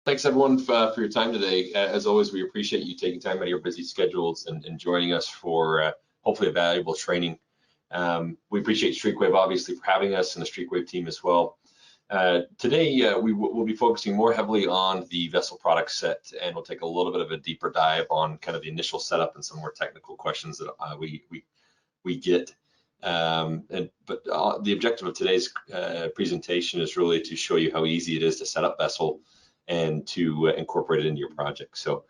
Thanks everyone for your time today. As always, we appreciate you taking time out of your busy schedules and joining us for hopefully a valuable training. We appreciate Streakwave obviously for having us and the Streakwave team as well. Today we'll be focusing more heavily on the vessel product set, and we'll take a little bit of a deeper dive on kind of the initial setup and some more technical questions that we get. But the objective of today's presentation is really to show you how easy it is to set up vessel and to incorporate it into your project. So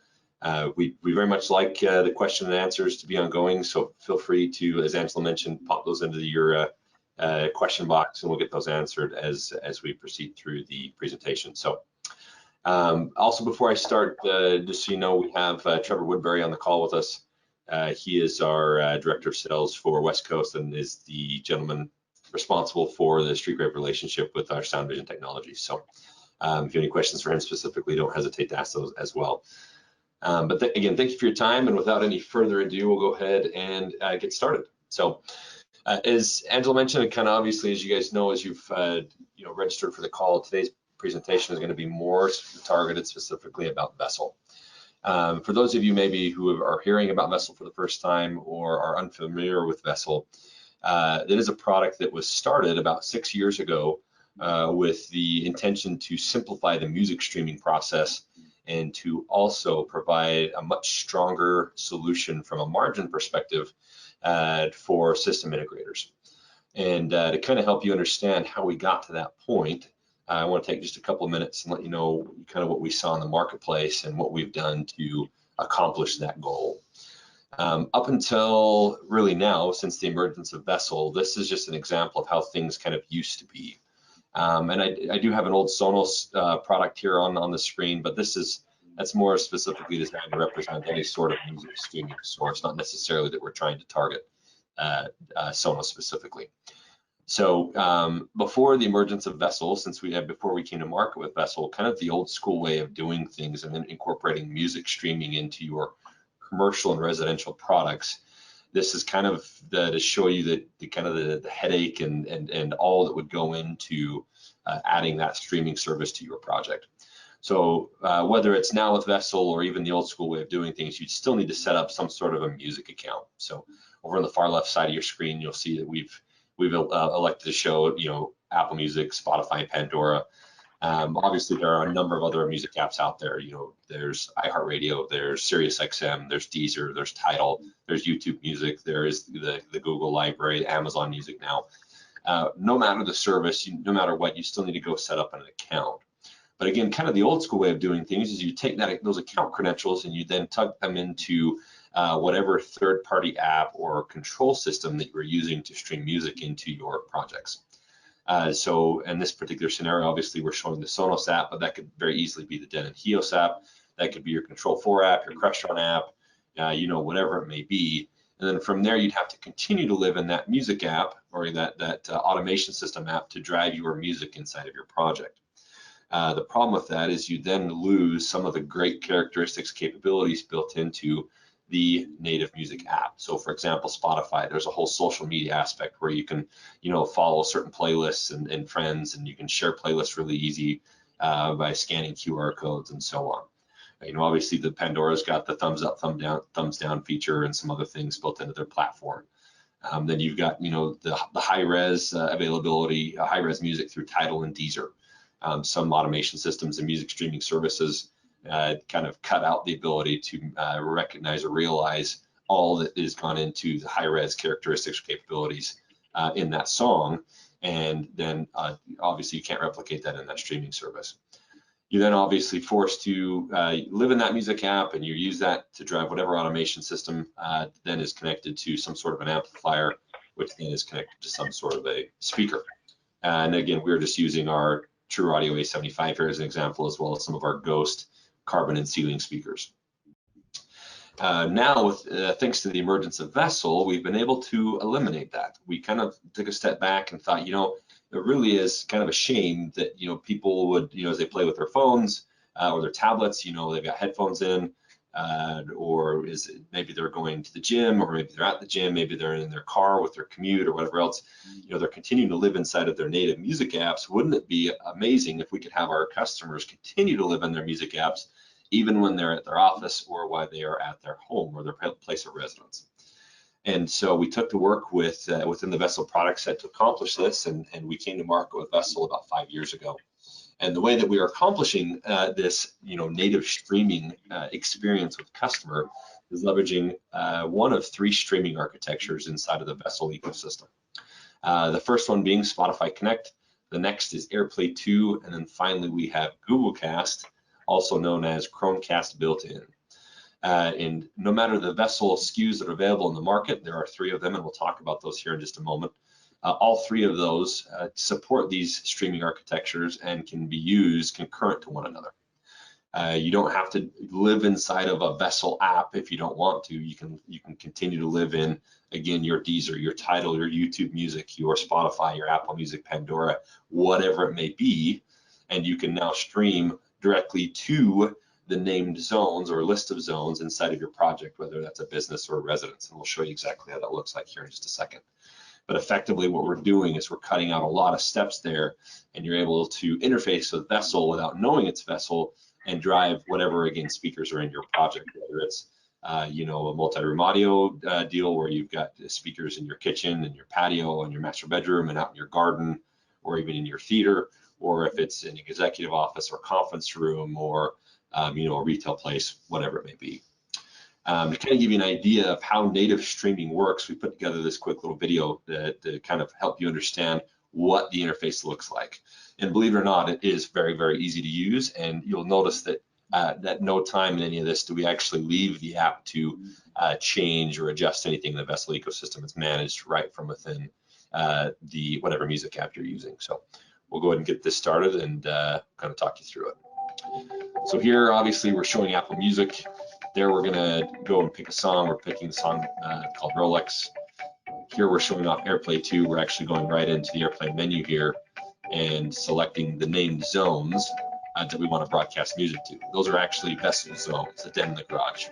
we very much like the question and answers to be ongoing, so feel free to, as Angela mentioned, pop those into your question box and we'll get those answered as we proceed through the presentation. So also before I start, just so you know, we have Trevor Woodbury on the call with us. He is our Director of Sales for West Coast and is the gentleman responsible for the Streakwave relationship with our Sound Vision technology. So if you have any questions for him specifically, don't hesitate to ask those as well. But again, thank you for your time, and without any further ado, we'll go ahead and get started. So as Angela mentioned, and kind of obviously, as you guys know, as you've registered for the call, today's presentation is going to be more targeted specifically about vessel. For those of you maybe who are hearing about vessel for the first time or are unfamiliar with vessel, it is a product that was started about 6 years ago with the intention to simplify the music streaming process and to also provide a much stronger solution from a margin perspective for system integrators. And to kind of help you understand how we got to that point, I want to take just a couple of minutes and let you know kind of what we saw in the marketplace and what we've done to accomplish that goal. Up until really now, since the emergence of vessel, this is just an example of how things kind of used to be. And I do have an old Sonos product here on the screen, but that's more specifically designed to represent any sort of music streaming source, not necessarily that we're trying to target Sonos specifically. So before the emergence of vessel, before we came to market with vessel, kind of the old school way of doing things and then incorporating music streaming into your commercial and residential products. This is kind of to show you the headache and all that would go into adding that streaming service to your project. So whether it's now with Vessel or even the old school way of doing things, you'd still need to set up some sort of a music account. So over on the far left side of your screen, you'll see that we've elected to show Apple Music, Spotify, Pandora. Obviously, there are a number of other music apps out there. There's iHeartRadio, there's SiriusXM, there's Deezer, there's Tidal, there's YouTube Music, there is the Google Library, Amazon Music now. No matter the service, no matter what, you still need to go set up an account. But again, kind of the old school way of doing things is you take those account credentials and you then tuck them into whatever third-party app or control system that you're using to stream music into your projects. So in this particular scenario, obviously we're showing the Sonos app, but that could very easily be the Denon Hios app. That could be your Control4 app, your Crestron app, whatever it may be. And then from there, you'd have to continue to live in that music app or that automation system app to drive your music inside of your project. The problem with that is you then lose some of the great characteristics, capabilities built into the native music app. So for example, Spotify, there's a whole social media aspect where you can, follow certain playlists and friends, and you can share playlists really easy by scanning QR codes and so on. Obviously the Pandora's got the thumbs up, thumbs down feature and some other things built into their platform. Then you've got, the high-res availability, high-res music through Tidal and Deezer. Some automation systems and music streaming services kind of cut out the ability to recognize or realize all that is gone into the high-res characteristics or capabilities in that song, and then obviously you can't replicate that in that streaming service. You're then obviously forced to live in that music app, and you use that to drive whatever automation system then is connected to some sort of an amplifier, which then is connected to some sort of a speaker. And again, we're just using our True Audio A75 here as an example, as well as some of our Ghost carbon and ceiling speakers. Now, thanks to the emergence of Vessel, we've been able to eliminate that. We kind of took a step back and thought, it really is kind of a shame that, people would, as they play with their phones or their tablets, they've got headphones in, or is it maybe they're going to the gym, or maybe they're at the gym, maybe they're in their car with their commute or whatever else, you know, they're continuing to live inside of their native music apps. Wouldn't it be amazing if we could have our customers continue to live in their music apps even when they're at their office or while they are at their home or their place of residence? And so we took to work with within the VSSL product set to accomplish this, and we came to market with VSSL about 5 years ago. And the way that we are accomplishing this, you know, native streaming experience with customer is leveraging one of 3 streaming architectures inside of the VSSL ecosystem. The first one being Spotify Connect, the next is AirPlay 2, and then finally we have Google Cast, also known as Chromecast built-in. And no matter the VSSL SKUs that are available in the market, there are 3 of them, and we'll talk about those here in just a moment. All 3 of those support these streaming architectures and can be used concurrent to one another. You don't have to live inside of a VSSL app if you don't want to. You can continue to live in, again, your Deezer, your Tidal, your YouTube Music, your Spotify, your Apple Music, Pandora, whatever it may be, and you can now stream directly to the named zones or list of zones inside of your project, whether that's a business or a residence. And we'll show you exactly how that looks like here in just a second. But effectively what we're doing is we're cutting out a lot of steps there, and you're able to interface with VSSL without knowing it's VSSL and drive whatever, again, speakers are in your project, whether it's you know, a multi-room audio deal where you've got speakers in your kitchen and your patio and your master bedroom and out in your garden, or even in your theater, or if it's in an executive office or conference room, or you know, a retail place, whatever it may be. To kind of give you an idea of how native streaming works, we put together this quick little video to kind of help you understand what the interface looks like. And believe it or not, it is very, very easy to use. And you'll notice that at no time in any of this do we actually leave the app to change or adjust anything in the VSSL ecosystem. It's managed right from within the whatever music app you're using. So we'll go ahead and get this started and kind of talk you through it. So here, obviously, we're showing Apple Music. There, we're gonna go and pick a song. We're picking a song called Rolex. Here, we're showing off AirPlay 2. We're actually going right into the AirPlay menu here and selecting the named zones that we want to broadcast music to. Those are actually VSSL zones, the den in the garage.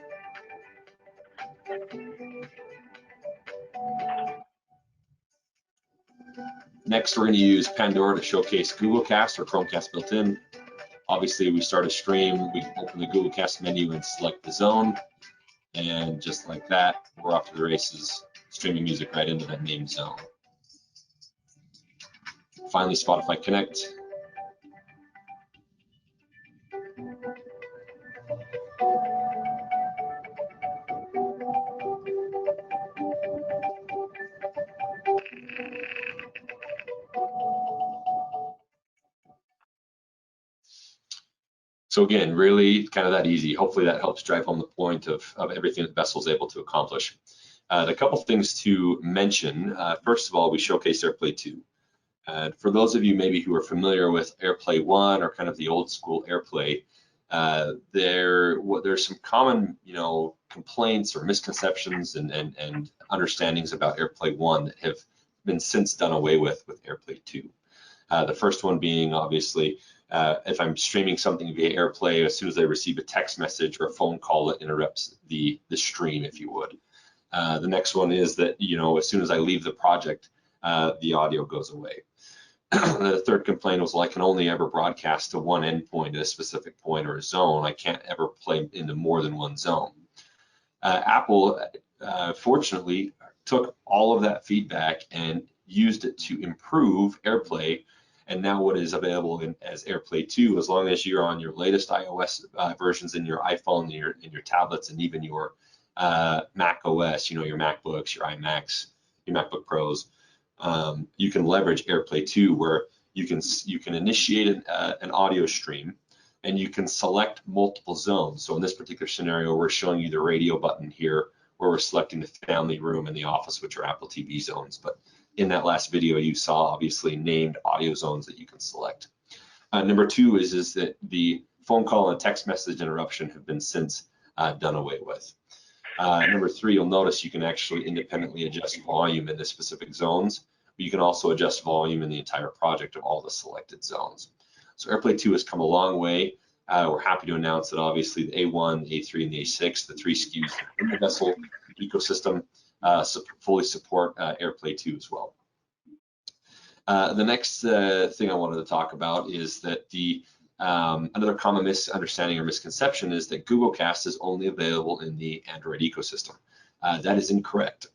Next, we're going to use Pandora to showcase Google Cast or Chromecast built in. Obviously, we start a stream, we open the Google Cast menu and select the zone. And just like that, we're off to the races, streaming music right into that named zone. Finally, Spotify Connect. So again, really kind of that easy. Hopefully that helps drive home the point of everything that VSSL is able to accomplish. A couple things to mention. First of all, we showcase AirPlay 2. For those of you maybe who are familiar with AirPlay 1 or kind of the old school AirPlay, there's some common, you know, complaints or misconceptions and understandings about AirPlay 1 that have been since done away with AirPlay 2. The first one being obviously, if I'm streaming something via AirPlay, as soon as I receive a text message or a phone call, it interrupts the stream, if you would. The next one is that, you know, as soon as I leave the project, the audio goes away. The third complaint was, well, I can only ever broadcast to one endpoint at a specific point or a zone. I can't ever play into more than one zone. Apple, fortunately, took all of that feedback and used it to improve AirPlay. And now what is available as AirPlay 2, as long as you're on your latest iOS versions in your iPhone, in your tablets, and even your Mac OS, you know, your MacBooks, your iMacs, your MacBook Pros, you can leverage AirPlay 2, where you can initiate an audio stream, and you can select multiple zones. So in this particular scenario, we're showing you the radio button here, where we're selecting the family room and the office, which are Apple TV zones. But in that last video, you saw obviously named audio zones that you can select. Number 2 is that the phone call and text message interruption have been since done away with. Number 3, you'll notice you can actually independently adjust volume in the specific zones, but you can also adjust volume in the entire project of all the selected zones. So AirPlay 2 has come a long way. we're happy to announce that obviously the A1, A3, and the A6, the 3 SKUs in the Vessel ecosystem, fully support AirPlay 2 as well. The next thing I wanted to talk about is that another common misunderstanding or misconception is that Google Cast is only available in the Android ecosystem. That is incorrect.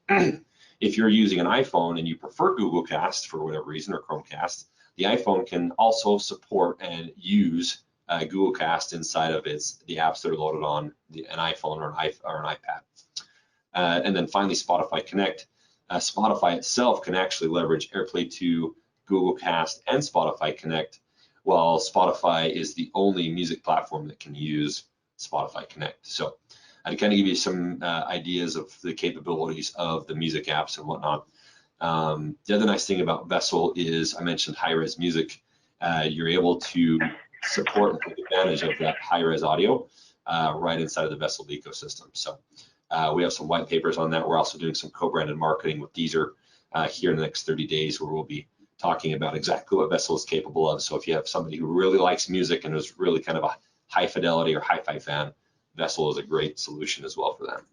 If you're using an iPhone and you prefer Google Cast for whatever reason, or Chromecast, the iPhone can also support and use Google Cast inside of the apps that are loaded on an iPhone or an iPad. And then finally, Spotify Connect. Spotify itself can actually leverage AirPlay 2, Google Cast, and Spotify Connect, while Spotify is the only music platform that can use Spotify Connect. So I'd kind of give you some ideas of the capabilities of the music apps and whatnot. The other nice thing about Vessel is I mentioned high-res music. You're able to support and take advantage of that high-res audio right inside of the Vessel ecosystem. So we have some white papers on that. We're also doing some co-branded marketing with Deezer here in the next 30 days, where we'll be talking about exactly what Vessel is capable of. So if you have somebody who really likes music and is really kind of a high fidelity or hi-fi fan, Vessel is a great solution as well for them.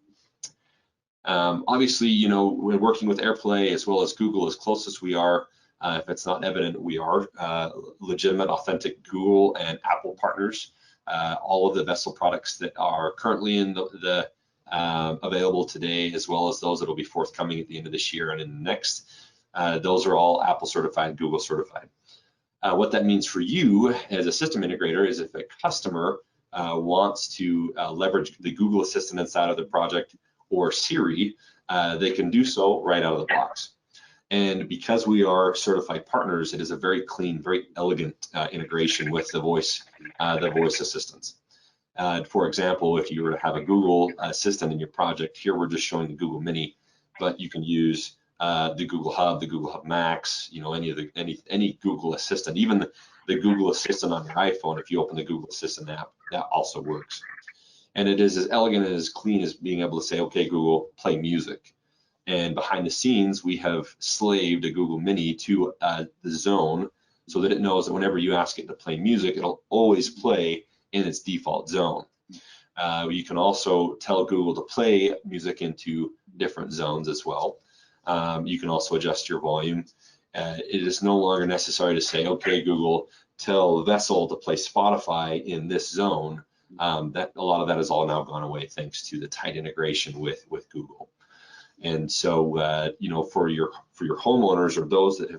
Obviously, you know, we're working with AirPlay as well as Google as close as we are. If it's not evident, we are legitimate, authentic Google and Apple partners. All of the Vessel products that are currently in the available today, as well as those that will be forthcoming at the end of this year and in the next, those are all Apple certified, Google certified. What that means for you as a system integrator is if a customer wants to leverage the Google Assistant inside of the project or Siri, they can do so right out of the box. And because we are certified partners, it is a very clean, very elegant integration with the voice assistants. For example, if you were to have a Google Assistant in your project, here we're just showing the Google Mini, but you can use the Google Hub Max, you know, any Google Assistant, even the Google Assistant on your iPhone. If you open the Google Assistant app, that also works. And it is as elegant and as clean as being able to say, okay, Google, play music. And behind the scenes, we have slaved a Google Mini to the zone so that it knows that whenever you ask it to play music, it'll always play in its default zone. You can also tell Google to play music into different zones as well. You can also adjust your volume. It is no longer necessary to say, okay, Google, tell Vessel to play Spotify in this zone. A lot of that has all now gone away thanks to the tight integration with Google. And so, you know, for your homeowners or those that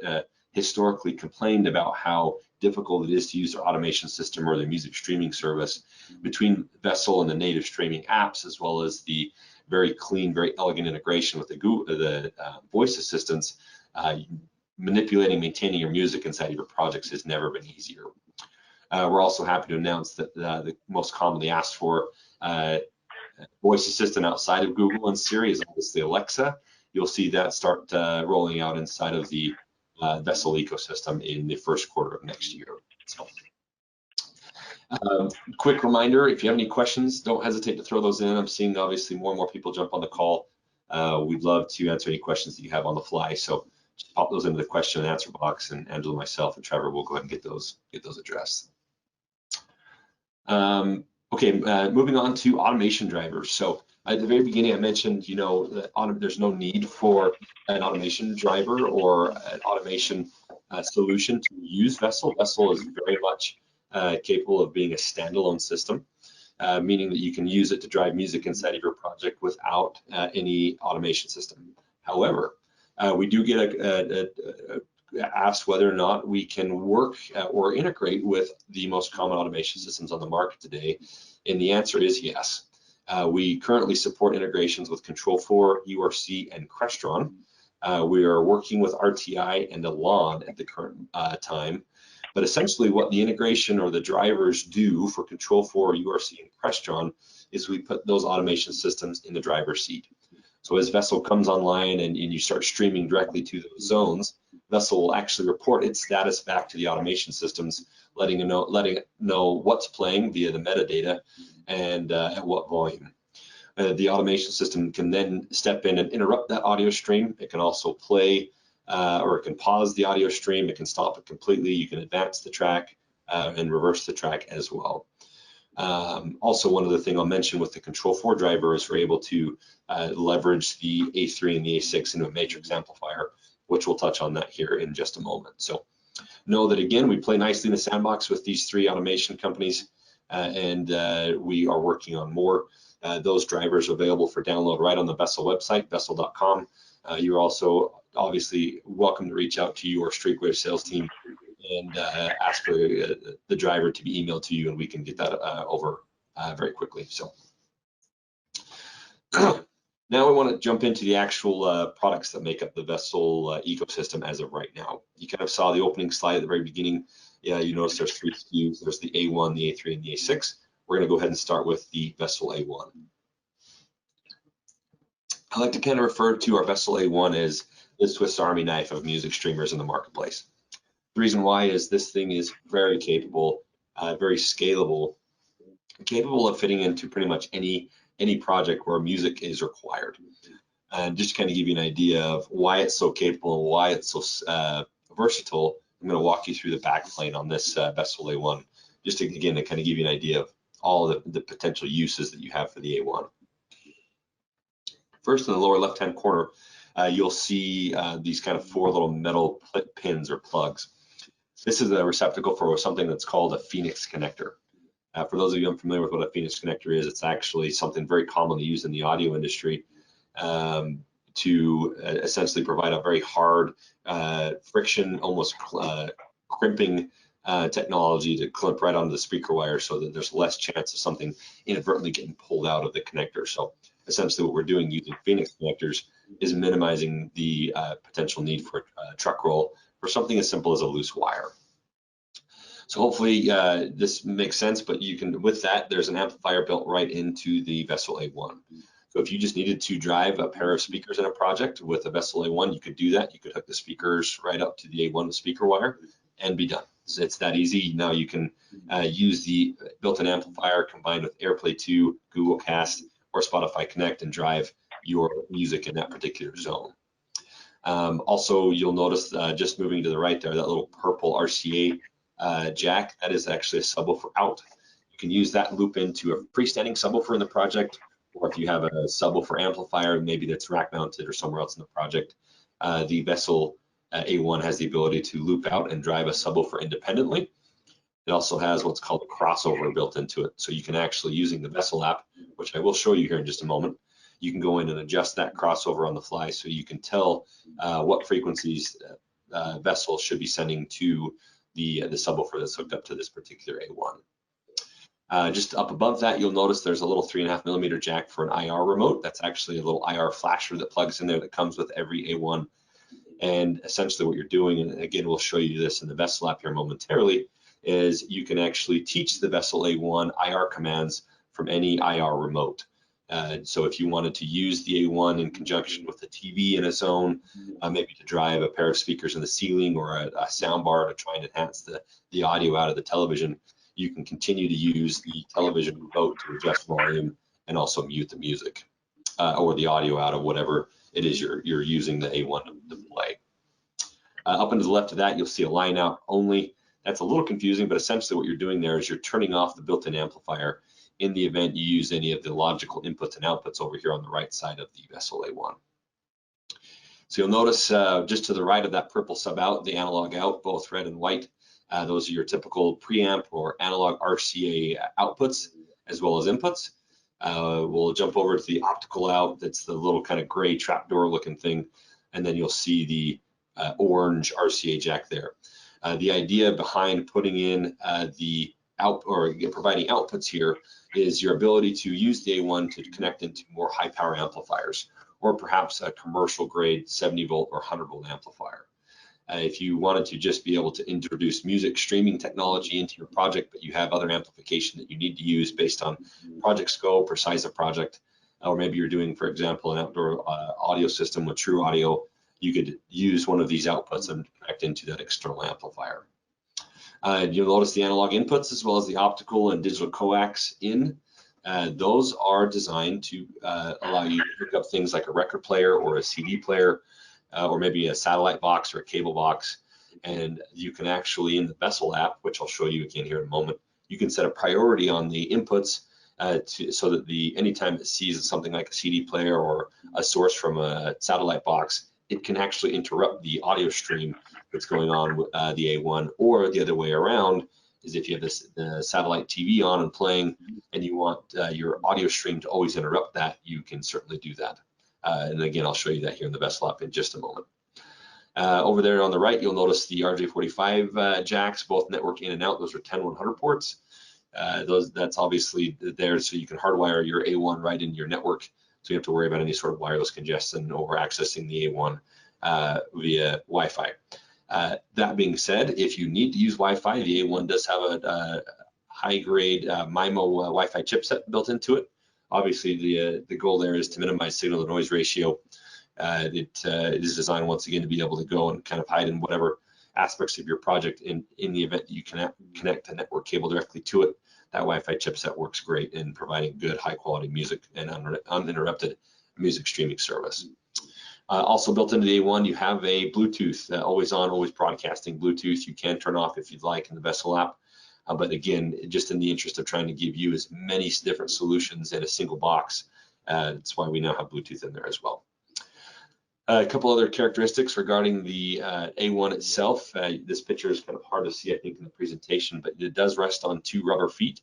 have historically complained about how difficult it is to use their automation system or their music streaming service, between Vessel and the native streaming apps, as well as the very clean, very elegant integration with the voice assistants, manipulating, maintaining your music inside of your projects has never been easier. We're also happy to announce that the most commonly asked for voice assistant outside of Google and Siri is obviously Alexa. You'll see that start rolling out inside of the Vessel ecosystem in the first quarter of next year. So, quick reminder, if you have any questions, don't hesitate to throw those in. I'm seeing obviously more and more people jump on the call. We'd love to answer any questions that you have on the fly. So just pop those into the question and answer box, and Angela, myself, and Trevor will go ahead and get those addressed. Okay, moving on to automation drivers. So at the very beginning, I mentioned, you know, that there's no need for an automation driver or an automation solution to use Vessel. Vessel is very much capable of being a standalone system, meaning that you can use it to drive music inside of your project without any automation system. However, we do get asked whether or not we can work or integrate with the most common automation systems on the market today, and the answer is yes. We currently support integrations with Control4, URC, and Crestron. We are working with RTI and Elan at the current time, but essentially what the integration or the drivers do for Control4, URC, and Crestron is we put those automation systems in the driver's seat. So as Vessel comes online and you start streaming directly to those zones, Vessel will actually report its status back to the automation systems, letting it know what's playing via the metadata and at what volume. The automation system can then step in and interrupt that audio stream. It can also play or it can pause the audio stream. It can stop it completely. You can advance the track and reverse the track as well. Also, one other thing I'll mention with the Control 4 driver is we're able to leverage the A3 and the A6 into a matrix amplifier, which we'll touch on that here in just a moment. So know that, again, we play nicely in the sandbox with these 3 automation companies, and we are working on more. Those drivers are available for download right on the VSSL website, vessel.com. You're also obviously welcome to reach out to your Streakwave sales team and ask for the driver to be emailed to you, and we can get that over very quickly. So now we want to jump into the actual products that make up the VSSL ecosystem as of right now. You kind of saw the opening slide at the very beginning. Yeah, you notice there's 3 SKUs. There's the A1, the A3, and the A6. We're going to go ahead and start with the VSSL A1. I like to kind of refer to our VSSL A1 as the Swiss Army knife of music streamers in the marketplace. The reason why is this thing is very capable, very scalable, capable of fitting into pretty much any project where music is required. And just to kind of give you an idea of why it's so capable and why it's so versatile, I'm going to walk you through the backplane on this VSSL A1, just to, again, to kind of give you an idea of all the potential uses that you have for the A1. First, in the lower left-hand corner, you'll see these kind of 4 little metal pins or plugs. This is a receptacle for something that's called a Phoenix connector. For those of you unfamiliar with what a Phoenix connector is, it's actually something very commonly used in the audio industry to essentially provide a very hard friction, almost crimping technology to clip right onto the speaker wire so that there's less chance of something inadvertently getting pulled out of the connector. So essentially what we're doing using Phoenix connectors is minimizing the potential need for truck roll for something as simple as a loose wire. So hopefully this makes sense, but you can, with that, there's an amplifier built right into the VSSL A1. So if you just needed to drive a pair of speakers in a project with a VSSL A1, you could do that. You could hook the speakers right up to the A1 speaker wire and be done. So it's that easy. Now you can use the built-in amplifier combined with AirPlay 2, Google Cast, or Spotify Connect and drive your music in that particular zone. Also, you'll notice just moving to the right there, that little purple RCA jack, that is actually a subwoofer out. You can use that loop into a freestanding subwoofer in the project, or if you have a subwoofer amplifier, maybe that's rack mounted or somewhere else in the project, the VSSL A1 has the ability to loop out and drive a subwoofer independently. It also has what's called a crossover built into it. So you can actually, using the VSSL app, which I will show you here in just a moment, you can go in and adjust that crossover on the fly so you can tell what frequencies VSSL should be sending to the subwoofer that's hooked up to this particular A1. Just up above that, you'll notice there's a little 3.5mm jack for an IR remote. That's actually a little IR flasher that plugs in there that comes with every A1. And essentially what you're doing, and again, we'll show you this in the VSSL app here momentarily, is you can actually teach the VSSL A1 IR commands from any IR remote. So if you wanted to use the A1 in conjunction with the TV in its own, maybe to drive a pair of speakers in the ceiling or a sound bar to try and enhance the audio out of the television, you can continue to use the television remote to adjust volume and also mute the music or the audio out of whatever it is you're using the A1 to play. Up and to the left of that, you'll see a line out only. That's a little confusing, but essentially what you're doing there is you're turning off the built-in amplifier in the event you use any of the logical inputs and outputs over here on the right side of the VSSL A1. So you'll notice just to the right of that purple sub out, the analog out, both red and white. Those are your typical preamp or analog RCA outputs as well as inputs. We'll jump over to the optical out. That's the little kind of gray trapdoor looking thing. And then you'll see the orange RCA jack there. The idea behind putting in the out or providing outputs here is your ability to use the A1 to connect into more high power amplifiers, or perhaps a commercial grade 70 volt or 100 volt amplifier. If you wanted to just be able to introduce music streaming technology into your project, but you have other amplification that you need to use based on project scope or size of project, or maybe you're doing, for example, an outdoor audio system with true audio, you could use one of these outputs and connect into that external amplifier. You'll notice the analog inputs as well as the optical and digital coax in. Those are designed to allow you to pick up things like a record player or a CD player, or maybe a satellite box or a cable box, And you can actually, in the VSSL app, which I'll show you again here in a moment, you can set a priority on the inputs so that anytime it sees something like a CD player or a source from a satellite box, it can actually interrupt the audio stream that's going on with the A1, or the other way around is if you have the satellite TV on and playing and you want your audio stream to always interrupt that, you can certainly do that. And again, I'll show you that here in the VSSL app in just a moment. Over there on the right, you'll notice the RJ45 jacks, both network in and out. Those are 10100 ports. That's obviously there so you can hardwire your A1 right into your network, so you don't have to worry about any sort of wireless congestion over accessing the A1 via Wi-Fi. That being said, if you need to use Wi-Fi, the A1 does have a high-grade MIMO Wi-Fi chipset built into it. Obviously, the goal there is to minimize signal-to-noise ratio. It is designed once again to be able to go and kind of hide in whatever aspects of your project in the event that you connect a network cable directly to it. That Wi-Fi chipset works great in providing good, high-quality music and uninterrupted music streaming service. Also built into the A1, you have a Bluetooth, always on, always broadcasting Bluetooth. You can turn off if you'd like in the VSSL app. But again, just in the interest of trying to give you as many different solutions in a single box, that's why we now have Bluetooth in there as well. A couple other characteristics regarding the A1 itself. This picture is kind of hard to see, I think, in the presentation, but it does rest on 2 rubber feet.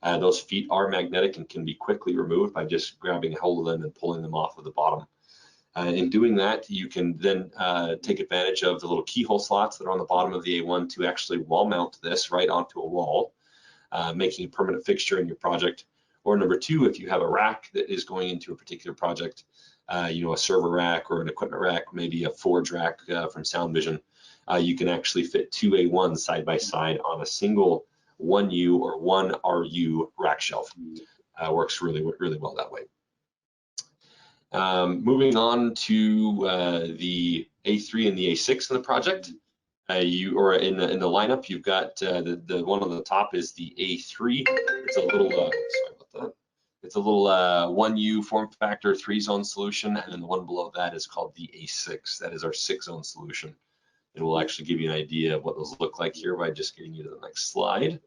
Those feet are magnetic and can be quickly removed by just grabbing a hold of them and pulling them off of the bottom. In doing that, you can then take advantage of the little keyhole slots that are on the bottom of the A1 to actually wall mount this right onto a wall, making a permanent fixture in your project. Or number 2, if you have a rack that is going into a particular project, a server rack or an equipment rack, maybe a forge rack from Sound Vision, you can actually fit 2 A1s side by side on a single 1U or 1RU rack shelf. Works really, really well that way. Moving on to the A3 and the A6 in the project, or in the lineup, you've got the one on the top is the A3. It's a little sorry about that. It's a little 1U form factor 3-zone solution, and then the one below that is called the A6. That is our 6-zone solution. And we'll actually give you an idea of what those look like here by just getting you to the next slide.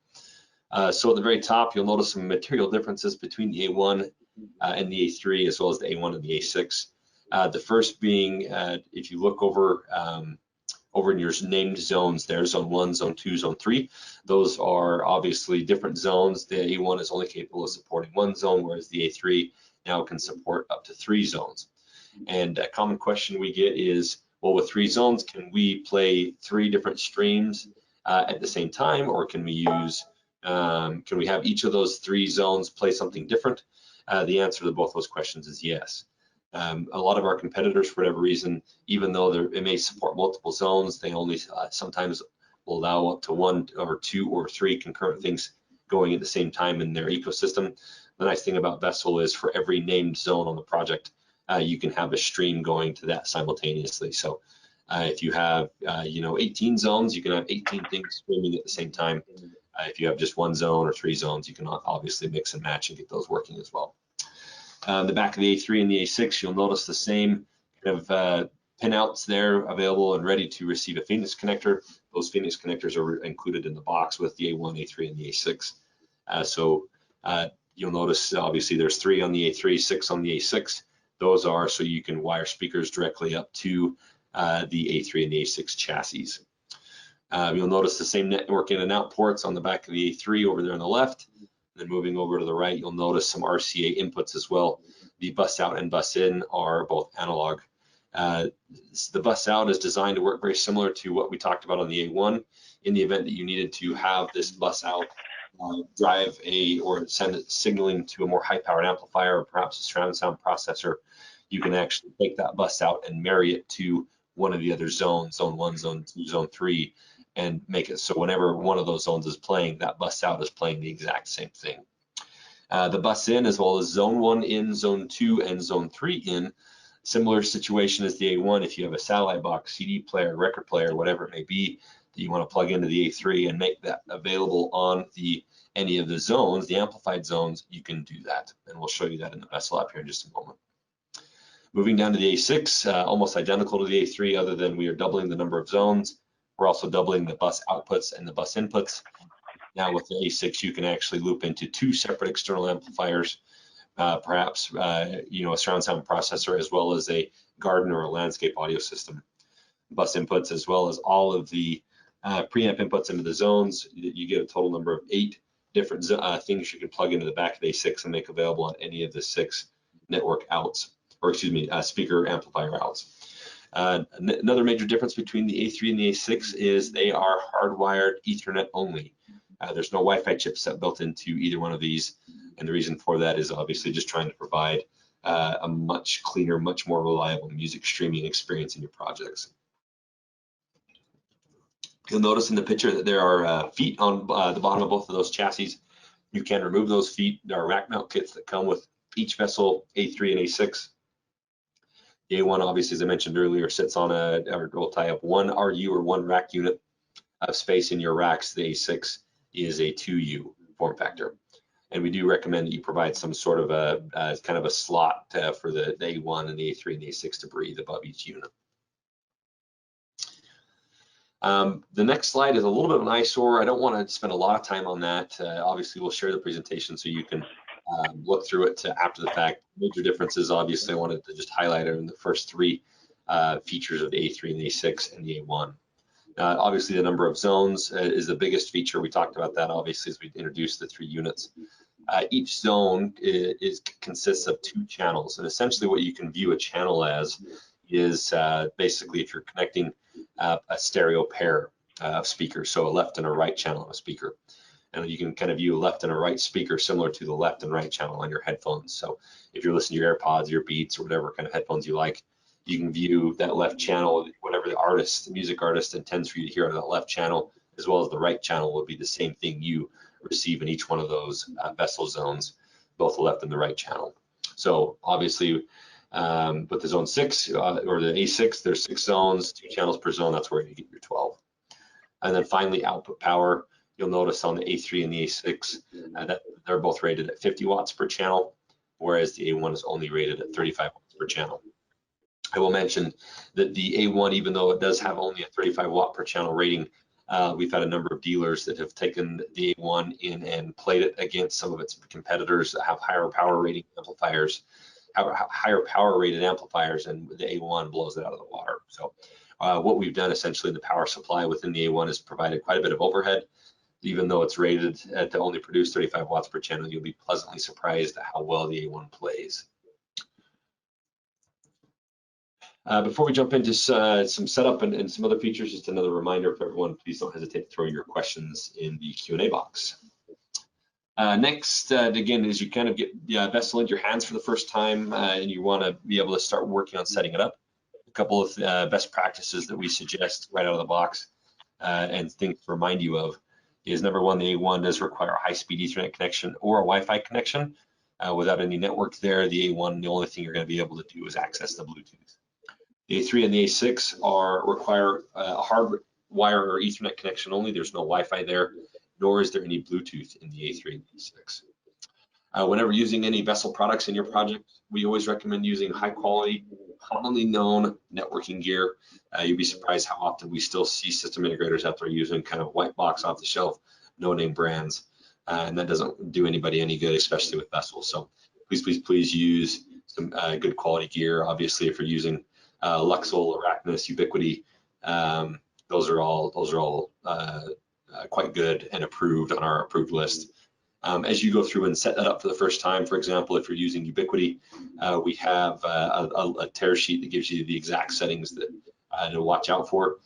So at the very top, you'll notice some material differences between the A1 and the A3, as well as the A1 and the A6. The first being, if you look over in your named zones there, zone 1, zone 2, zone 3, those are obviously different zones. The A1 is only capable of supporting 1 zone, whereas the A3 now can support up to 3 zones. And a common question we get is, well, with 3 zones, can we play 3 different streams at the same time, or can we use can we have each of those 3 zones play something different? The answer to both those questions is yes. A lot of our competitors, for whatever reason, even though it may support multiple zones, they only sometimes will allow up to 1 or 2 or 3 concurrent things going at the same time in their ecosystem. The nice thing about VSSL is for every named zone on the project, you can have a stream going to that simultaneously. So if you have 18 zones, you can have 18 things streaming at the same time. If you have just 1 zone or 3 zones, you can obviously mix and match and get those working as well. The back of the A3 and the A6, you'll notice the same kind of pinouts there available and ready to receive a Phoenix connector. Those Phoenix connectors are included in the box with the A1, A3, and the A6. So you'll notice obviously there's 3 on the A3, 6 on the A6. Those are so you can wire speakers directly up to the A3 and the A6 chassis. You'll notice the same network in and out ports on the back of the A3 over there on the left. And then moving over to the right, you'll notice some RCA inputs as well. The bus out and bus in are both analog. The bus out is designed to work very similar to what we talked about on the A1. In the event that you needed to have this bus out drive or send it signaling to a more high-powered amplifier or perhaps a surround sound processor, you can actually take that bus out and marry it to one of the other zones, zone 1, zone 2, zone 3, and make it so whenever one of those zones is playing, that bus out is playing the exact same thing. The bus in, as well as zone 1 in, zone 2, and zone 3 in, similar situation as the A1. If you have a satellite box, CD player, record player, whatever it may be, that you want to plug into the A3 and make that available on any of the zones, the amplified zones, you can do that. And we'll show you that in the VSSL app here in just a moment. Moving down to the A6, almost identical to the A3, other than we are doubling the number of zones. We're also doubling the bus outputs and the bus inputs. Now with the A6, you can actually loop into 2 separate external amplifiers, perhaps a surround sound processor, as well as a garden or a landscape audio system. Bus inputs, as well as all of the preamp inputs into the zones. You get a total number of 8 different things you can plug into the back of the A6 and make available on any of the 6 network outs, or excuse me, speaker amplifier outs. Another major difference between the A3 and the A6 is they are hardwired Ethernet only. There's no Wi-Fi chipset built into either one of these, and the reason for that is obviously just trying to provide a much cleaner, much more reliable music streaming experience in your projects. You'll notice in the picture that there are feet on the bottom of both of those chassis. You can remove those feet. There are rack mount kits that come with each vessel, A3 and A6. The A1, obviously, as I mentioned earlier, sits on or will tie up 1 RU or 1 rack unit of space in your racks. The A6 is a 2U form factor. And we do recommend that you provide some sort of a kind of a slot for the A1 and the A3 and the A6 to breathe above each unit. The next slide is a little bit of an eyesore. I don't want to spend a lot of time on that. Obviously, we'll share the presentation so you can look through it after the fact. Major differences, obviously, I wanted to just highlight in the first 3 features of the A3 and the A6 and the A1. Obviously, the number of zones is the biggest feature. We talked about that, obviously, as we introduced the 3 units. Each zone consists of 2 channels, and essentially what you can view a channel as is basically if you're connecting a stereo pair of speakers, so a left and a right channel on a speaker. And you can kind of view a left and a right speaker similar to the left and right channel on your headphones. So if you're listening to your AirPods, your Beats, or whatever kind of headphones you like, you can view that left channel, whatever the music artist intends for you to hear on that left channel, as well as the right channel will be the same thing you receive in each one of those vessel zones, both the left and the right channel. So obviously, with the zone 6 or the A6, there's 6 zones, 2 channels per zone. That's where you get your 12. And then finally, output power. You'll notice on the A3 and the A6 that they're both rated at 50 watts per channel, whereas the A1 is only rated at 35 watts per channel. I will mention that the A1, even though it does have only a 35 watt per channel rating, we've had a number of dealers that have taken the A1 in and played it against some of its competitors that have higher power rating amplifiers, higher power rated amplifiers, and the A1 blows it out of the water. So what we've done essentially in the power supply within the A1 is provided quite a bit of overhead. Even though it's rated to only produce 35 watts per channel, you'll be pleasantly surprised at how well the A1 plays. Before we jump into some setup and some other features, just another reminder for everyone, please don't hesitate to throw your questions in the Q&A box. Next, again, as you kind of get the vessel into your hands for the first time and you want to be able to start working on setting it up, a couple of best practices that we suggest right out of the box and things to remind you of is number 1, the A1 does require a high-speed Ethernet connection or a Wi-Fi connection. Without any network there, the A1, the only thing you're going to be able to do is access the Bluetooth. The A3 and the A6 require a hard wire or Ethernet connection only. There's no Wi-Fi there, nor is there any Bluetooth in the A3 and A6. Whenever using any vessel products in your project, we always recommend using high-quality, commonly known networking gear. You'd be surprised how often we still see system integrators out there using kind of white box off the shelf, no-name brands, and that doesn't do anybody any good, especially with vessels. So please use some good quality gear. Obviously, if you're using Luxol, Arachnus, Ubiquity, those are all quite good and approved on our approved list. As you go through and set that up for the first time, for example, if you're using Ubiquity, we have a tear sheet that gives you the exact settings that to watch out for.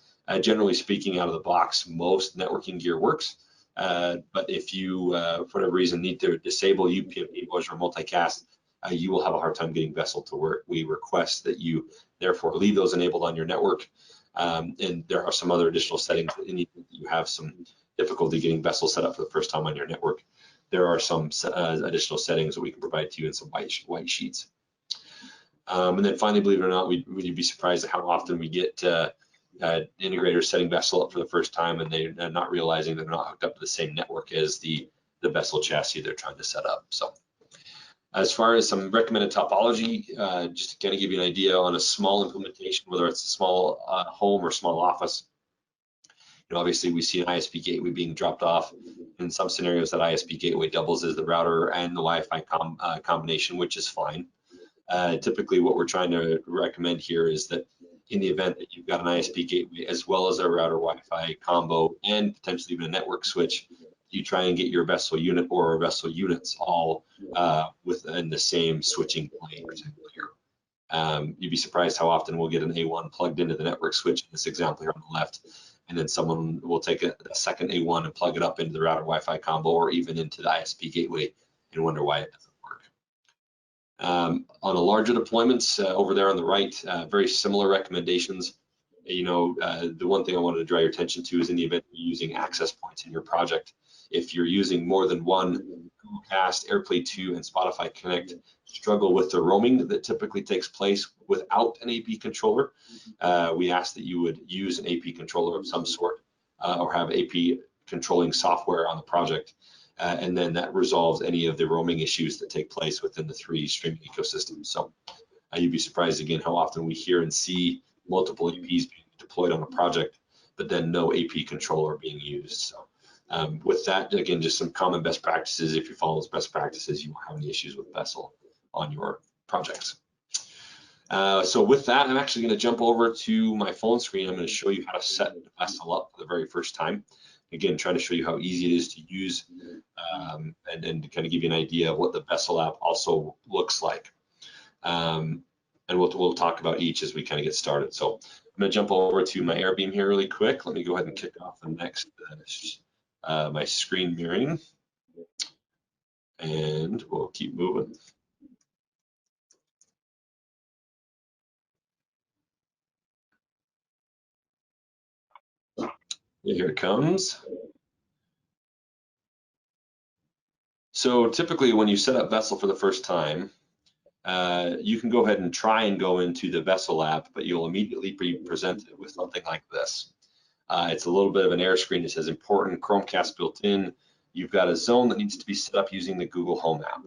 Generally speaking, out of the box, most networking gear works, but if you, for whatever reason, need to disable UPnP or multicast, you will have a hard time getting Vessel to work. We request that you therefore leave those enabled on your network, and there are some other additional settings that you have some difficulty getting Vessel set up for the first time on your network. There are some additional settings that we can provide to you in some white sheets. And then finally, believe it or not, we'd be surprised at how often we get integrators setting Vessel up for the first time and they're not realizing they're not hooked up to the same network as the Vessel chassis they're trying to set up. So as far as some recommended topology, just to kind of give you an idea on a small implementation, whether it's a small home or small office, obviously we see an ISP gateway being dropped off. In some scenarios, that ISP gateway doubles as the router and the Wi-Fi combination, which is fine. Typically, what we're trying to recommend here is that in the event that you've got an ISP gateway as well as a router Wi-Fi combo and potentially even a network switch, you try and get your vessel unit or vessel units all within the same switching plane here. You'd be surprised how often we'll get an A1 plugged into the network switch in this example here on the left, and then someone will take a second A1 and plug it up into the router Wi-Fi combo or even into the ISP gateway and wonder why it doesn't work. On the larger deployments over there on the right, very similar recommendations. The one thing I wanted to draw your attention to is in the event you're using access points in your project. If you're using more than one, Cast, AirPlay 2, and Spotify Connect struggle with the roaming that typically takes place without an AP controller. We ask that you would use an AP controller of some sort or have AP controlling software on the project. And then that resolves any of the roaming issues that take place within the 3 streaming ecosystems. So you'd be surprised again how often we hear and see multiple APs being deployed on a project, but then no AP controller being used. So with that, again, just some common best practices. If you follow those best practices, you won't have any issues with Vessel on your projects. So with that, I'm actually going to jump over to my phone screen. I'm going to show you how to set Vessel up for the very first time. Again, trying to show you how easy it is to use and then to kind of give you an idea of what the Vessel app also looks like. And we'll talk about each as we kind of get started. So I'm going to jump over to my AirBeam here really quick. Let me go ahead and kick off the next my screen mirroring, and we'll keep moving. Here it comes. So typically when you set up Vessel for the first time, you can go ahead and try and go into the Vessel app, but you'll immediately be presented with something like this. It's a little bit of an error screen that says important Chromecast built in. You've got a zone that needs to be set up using the Google Home app.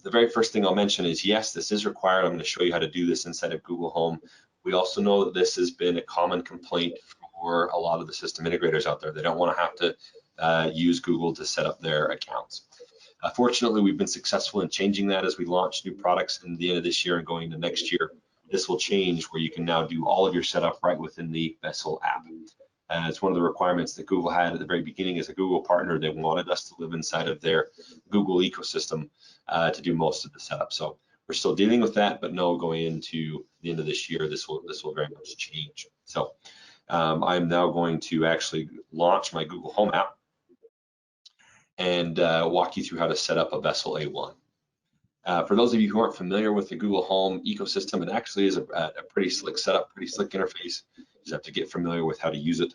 The very first thing I'll mention is, yes, this is required. I'm going to show you how to do this inside of Google Home. We also know that this has been a common complaint for a lot of the system integrators out there. They don't want to have to use Google to set up their accounts. Fortunately, we've been successful in changing that as we launch new products in the end of this year and going into next year. This will change where you can now do all of your setup right within the Vessel app. It's one of the requirements that Google had at the very beginning as a Google partner. They wanted us to live inside of their Google ecosystem to do most of the setup. So we're still dealing with that, but no, going into the end of this year, this will very much change. So I'm now going to actually launch my Google Home app and walk you through how to set up a Vessel A1. For those of you who aren't familiar with the Google Home ecosystem, it actually is a pretty slick setup, pretty slick interface. You just have to get familiar with how to use it.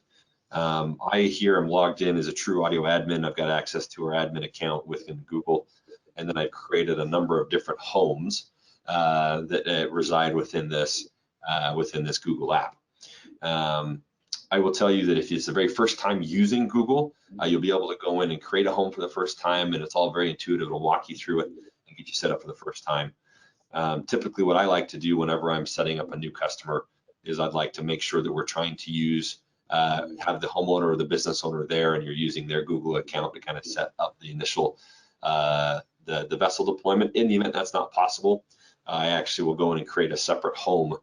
I here am logged in as a true audio admin. I've got access to our admin account within Google, and then I've created a number of different homes that reside within this Google app. I will tell you that if it's the very first time using Google, you'll be able to go in and create a home for the first time, and it's all very intuitive. It'll walk you through it and get you set up for the first time. Typically, what I like to do whenever I'm setting up a new customer is I'd like to make sure that we're trying to use, have the homeowner or the business owner there, and you're using their Google account to kind of set up the initial, the Vessel deployment. In the event that's not possible, I actually will go in and create a separate home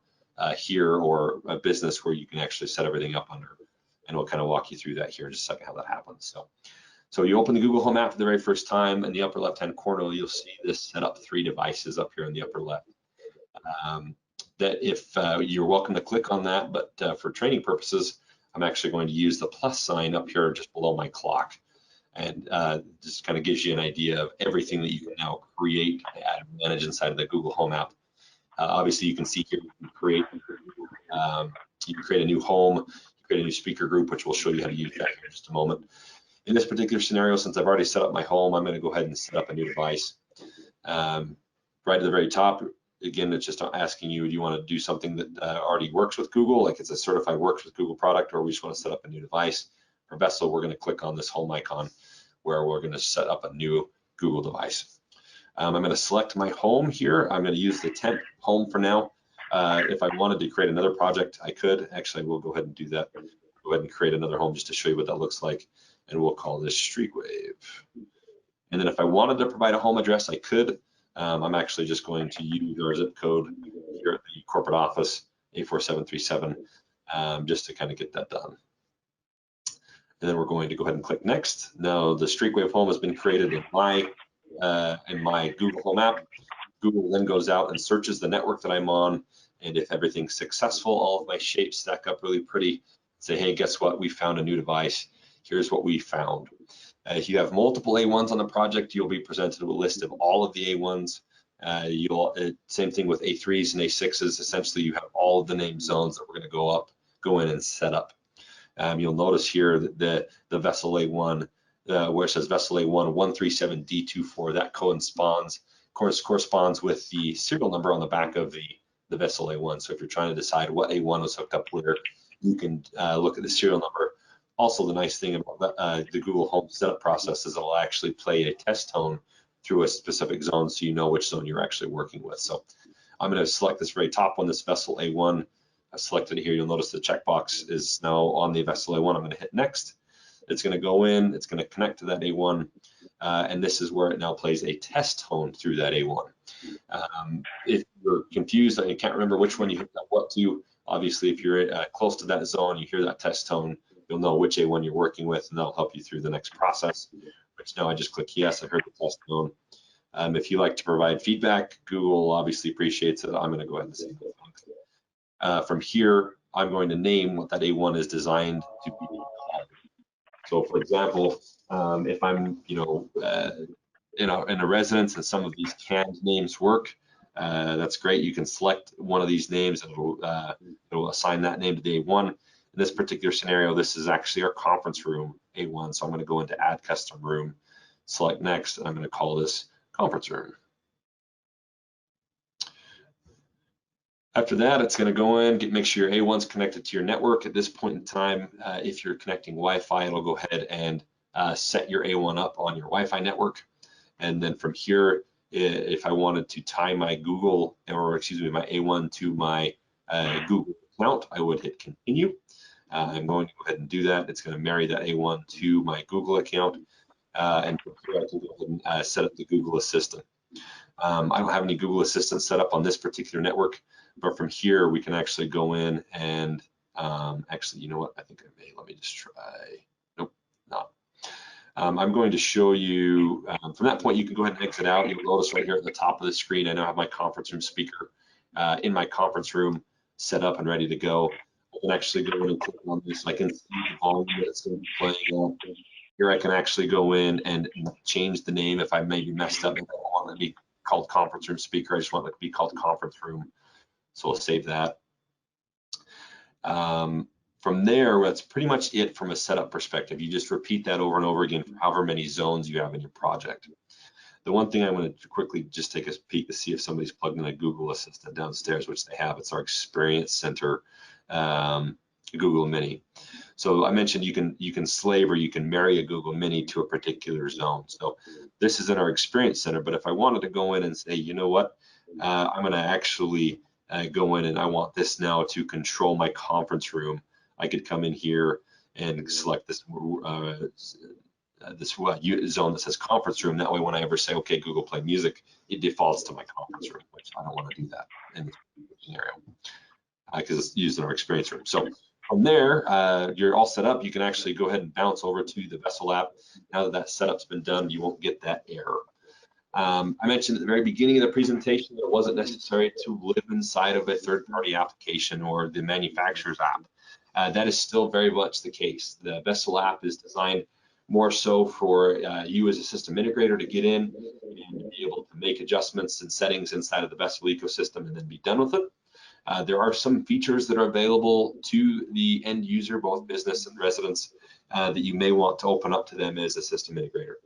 here or a business where you can actually set everything up under, and we'll kind of walk you through that here in just a second how that happens. So you open the Google Home app for the very first time. In the upper left-hand corner, you'll see this set up 3 devices up here in the upper left. That if you're welcome to click on that, but for training purposes, I'm actually going to use the plus sign up here just below my clock. And just kind of gives you an idea of everything that you can now create, add, and manage inside of the Google Home app. Obviously, you can see here you can create a new home, create a new speaker group, which we'll show you how to use that here in just a moment. In this particular scenario, since I've already set up my home, I'm going to go ahead and set up a new device. Right at the very top, again, it's just asking you, do you want to do something that already works with Google, like it's a certified works with Google product, or we just want to set up a new device. For Vessel, we're going to click on this home icon where we're going to set up a new Google device. I'm going to select my home here. I'm going to use the temp home for now. If I wanted to create another project, I could. Actually, we'll go ahead and do that. Go go ahead and create another home just to show you what that looks like, and we'll call this Streakwave. And then if I wanted to provide a home address, I could. I'm actually just going to use our zip code here at the corporate office, 84737, just to kind of get that done. And then we're going to go ahead and click next. Now the Streakwave home has been created in my Google Home app. Google then goes out and searches the network that I'm on, and if everything's successful, all of my shapes stack up really pretty, say, hey, guess what? We found a new device. Here's what we found. If you have multiple A1s on the project, you'll be presented with a list of all of the A1s. Same thing with A3s and A6s. Essentially, you have all of the named zones that we're going to go in and set up. You'll notice here that the vessel A1, where it says vessel A1 137D24, that corresponds with the serial number on the back of the vessel A1. So if you're trying to decide what A1 was hooked up where, you can look at the serial number. Also, the nice thing about the Google Home setup process is it'll actually play a test tone through a specific zone, so you know which zone you're actually working with. So I'm going to select this very top one, this vessel A1. I've selected it here. You'll notice the checkbox is now on the vessel A1. I'm going to hit next. It's going to go in. It's going to connect to that A1, and this is where it now plays a test tone through that A1. If you're confused and you can't remember which one you hooked up what to, obviously if you're close to that zone, you hear that test tone, you'll know which A1 you're working with, and that'll help you through the next process. Which now I just click yes, I heard the test tone. If you like to provide feedback, Google obviously appreciates it. I'm going to go ahead and say thanks. From here, I'm going to name what that A1 is designed to be. So, for example, if I'm, in a residence and some of these canned names work, that's great. You can select one of these names and it'll assign that name to the A1. In this particular scenario, this is actually our conference room A1. So I'm going to go into add custom room, select next, and I'm going to call this conference room. After that, it's going to go in, make sure your A1's connected to your network. At this point in time, if you're connecting Wi-Fi, it'll go ahead and set your A1 up on your Wi-Fi network. And then from here, if I wanted to tie my my A1 to my Google account, I would hit continue. I'm going to go ahead and do that. It's going to marry that A1 to my Google account. And from here, I can go ahead and set up the Google Assistant. I don't have any Google Assistant set up on this particular network, but from here, we can actually go in and actually, you know what? I think I may. Let me just try. Nope, not. I'm going to show you, from that point, you can go ahead and exit out. You'll notice right here at the top of the screen, I now have my conference room speaker in my conference room set up and ready to go. I can actually go in and click on this. I can see the volume that's going to be playing out. Here I can actually go in and change the name if I maybe messed up. I don't want it to be called conference room speaker. I just want it to be called conference room. So I'll save that. From there, that's pretty much it from a setup perspective. You just repeat that over and over again for however many zones you have in your project. The one thing I want to quickly just take a peek to see if somebody's plugged in a Google Assistant downstairs, which they have. It's our Experience Center Google Mini. So I mentioned you can slave or you can marry a Google Mini to a particular zone. So this is in our Experience Center, but if I wanted to go in and say, you know what, I'm going to actually go in and I want this now to control my conference room, I could come in here and select this zone that says conference room. That way, when I ever say, okay, Google, play music, it defaults to my conference room, which I don't want to do that in this scenario because it's used in our experience room. So from there, you're all set up. You can actually go ahead and bounce over to the Vessel app. Now that that setup's been done, you won't get that error. I mentioned at the very beginning of the presentation that it wasn't necessary to live inside of a third-party application or the manufacturer's app. That is still very much the case. The Vessel app is designed more so for you as a system integrator to get in and be able to make adjustments and settings inside of the Vessel ecosystem and then be done with it. There are some features that are available to the end user, both business and residents, that you may want to open up to them as a system integrator.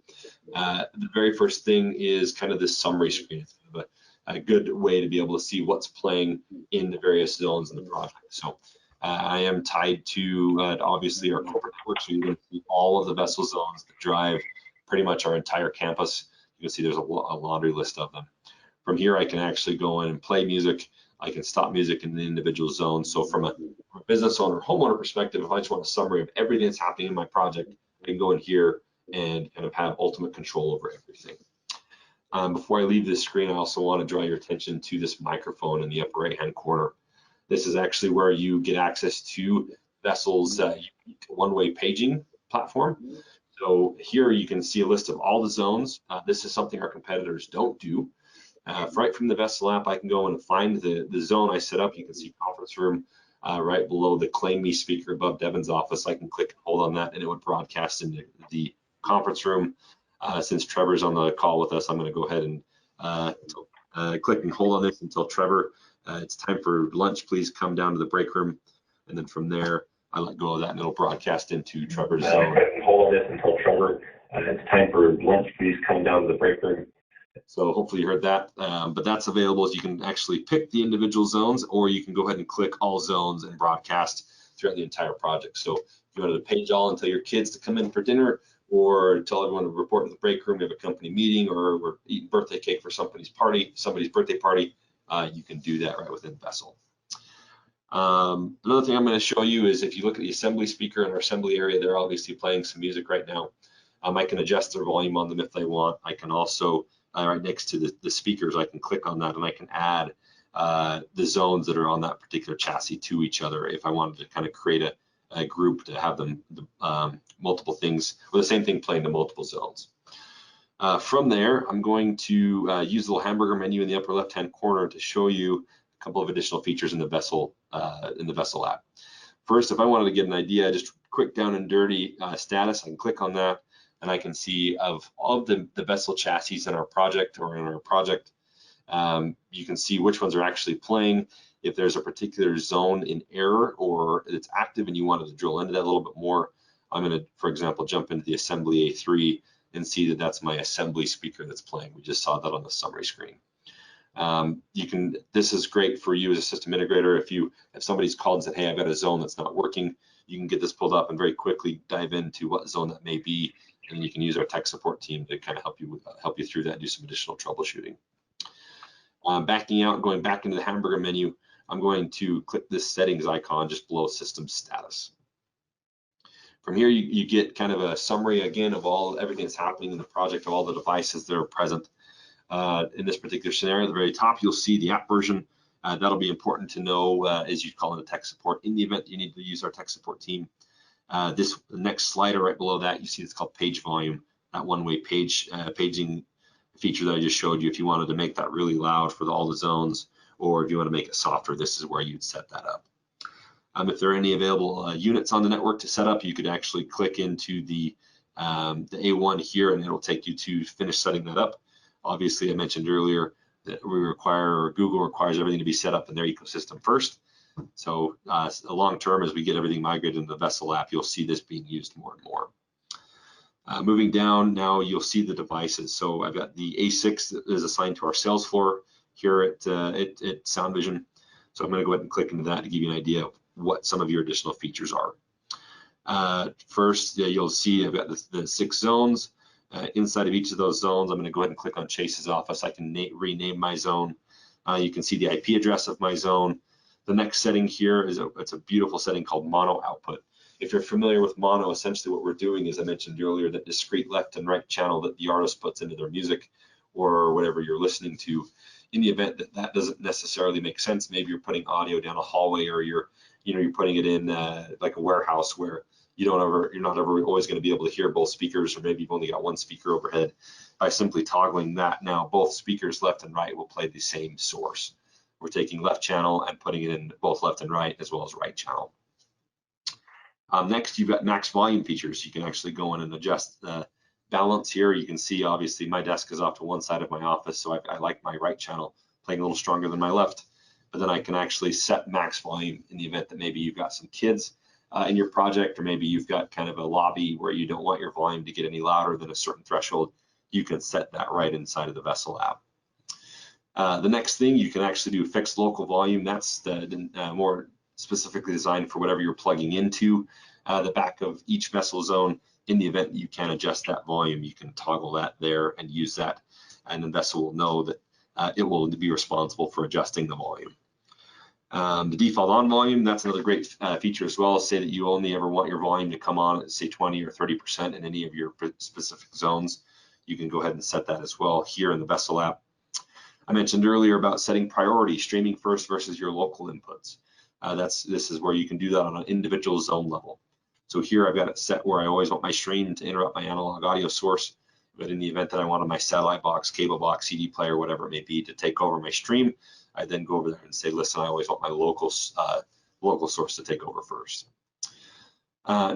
The very first thing is kind of this summary screen. It's kind of a good way to be able to see what's playing in the various zones in the project. So I am tied to obviously our corporate network, so you can see all of the Vessel zones that drive pretty much our entire campus. You can see there's a laundry list of them. From here, I can actually go in and play music. I can stop music in the individual zones. So from a from a business owner, homeowner perspective, if I just want a summary of everything that's happening in my project, I can go in here and kind of have ultimate control over everything. Before I leave this screen, I also want to draw your attention to this microphone in the upper right-hand corner. This is actually where you get access to Vessel's one-way paging platform. So here you can see a list of all the zones. This is something our competitors don't do. Right from the Vessel app, I can go and find the zone I set up. You can see conference room right below the Claim Me speaker above Devin's office. I can click and hold on that and it would broadcast into the conference room. Since Trevor's on the call with us, I'm going to go ahead and click and hold on this until Trevor, it's time for lunch, please come down to the break room. And then from there, I let go of that and it'll broadcast into Trevor's zone. Click and hold on this until Trevor, it's time for lunch, please come down to the break room. So hopefully you heard that, but that's available as you can actually pick the individual zones, or you can go ahead and click all zones and broadcast throughout the entire project. So if you wanted to page all and tell your kids to come in for dinner, or tell everyone to report to the break room, we have a company meeting, or we're eating birthday cake for somebody's birthday party, you can do that right within Vessel. Another thing I'm going to show you is if you look at the assembly speaker in our assembly area, they're obviously playing some music right now. I can adjust their volume on them if they want. I can also, right next to the speakers, I can click on that and I can add the zones that are on that particular chassis to each other if I wanted to kind of create a group to have them multiple things, or the same thing playing to multiple zones. From there, I'm going to use the little hamburger menu in the upper left-hand corner to show you a couple of additional features in the Vessel app. First, if I wanted to get an idea, just quick down and dirty status, I can click on that, and I can see of all of the Vessel chassis in our project or in our project. You can see which ones are actually playing. If there's a particular zone in error or it's active and you wanted to drill into that a little bit more, I'm going to, for example, jump into the Assembly A3 and see that that's my assembly speaker that's playing. We just saw that on the summary screen. This is great for you as a system integrator. If somebody's called and said, hey, I've got a zone that's not working, you can get this pulled up and very quickly dive into what zone that may be, and then you can use our tech support team to kind of help you through that and do some additional troubleshooting. Backing out, going back into the hamburger menu, I'm going to click this settings icon just below system status. From here, you get kind of a summary again of everything that's happening in the project, of all the devices that are present. In this particular scenario, at the very top, you'll see the app version. That'll be important to know as you call into tech support. In the event you need to use our tech support team, the next slider right below that, you see it's called page volume. That one-way paging feature that I just showed you. If you wanted to make that really loud for all the zones, or if you want to make it softer, this is where you'd set that up. If there are any available units on the network to set up, you could actually click into the A1 here, and it'll take you to finish setting that up. Obviously, I mentioned earlier that Google requires everything to be set up in their ecosystem first. So long term, as we get everything migrated into the Vessel app, you'll see this being used more and more. Moving down, now you'll see the devices. So I've got the A6 that is assigned to our sales floor here at Sound Vision. So I'm going to go ahead and click into that to give you an idea of what some of your additional features are. First, you'll see I've got the 6 zones. Inside of each of those zones, I'm going to go ahead and click on Chase's office. I can rename my zone. You can see the IP address of my zone. The next setting here is it's a beautiful setting called mono output. If you're familiar with mono, essentially what we're doing is, I mentioned earlier, that discrete left and right channel that the artist puts into their music or whatever you're listening to. In the event that that doesn't necessarily make sense, maybe you're putting audio down a hallway, or you're putting it in like a warehouse where you're not ever always going to be able to hear both speakers, or maybe you've only got one speaker overhead. By simply toggling that, now both speakers left and right will play the same source. We're taking left channel and putting it in both left and right, as well as right channel. Next, you've got max volume features. You can actually go in and adjust the balance here. You can see, obviously, my desk is off to one side of my office, so I like my right channel playing a little stronger than my left. But then I can actually set max volume in the event that maybe you've got some kids in your project, or maybe you've got kind of a lobby where you don't want your volume to get any louder than a certain threshold. You can set that right inside of the Vessel app. The next thing, you can actually do fixed local volume. That's the more specifically designed for whatever you're plugging into the back of each Vessel zone. In the event that you can adjust that volume, you can toggle that there and use that, and then Vessel will know that it will be responsible for adjusting the volume. The default on volume, that's another great feature as well. Say that you only ever want your volume to come on at say 20 or 30% in any of your specific zones. You can go ahead and set that as well here in the Vessel app. I mentioned earlier about setting priority, streaming first versus your local inputs. This is where you can do that on an individual zone level. So here I've got it set where I always want my stream to interrupt my analog audio source, but in the event that I wanted my satellite box, cable box, CD player, whatever it may be, to take over my stream, I then go over there and say, listen, I always want my local source to take over first.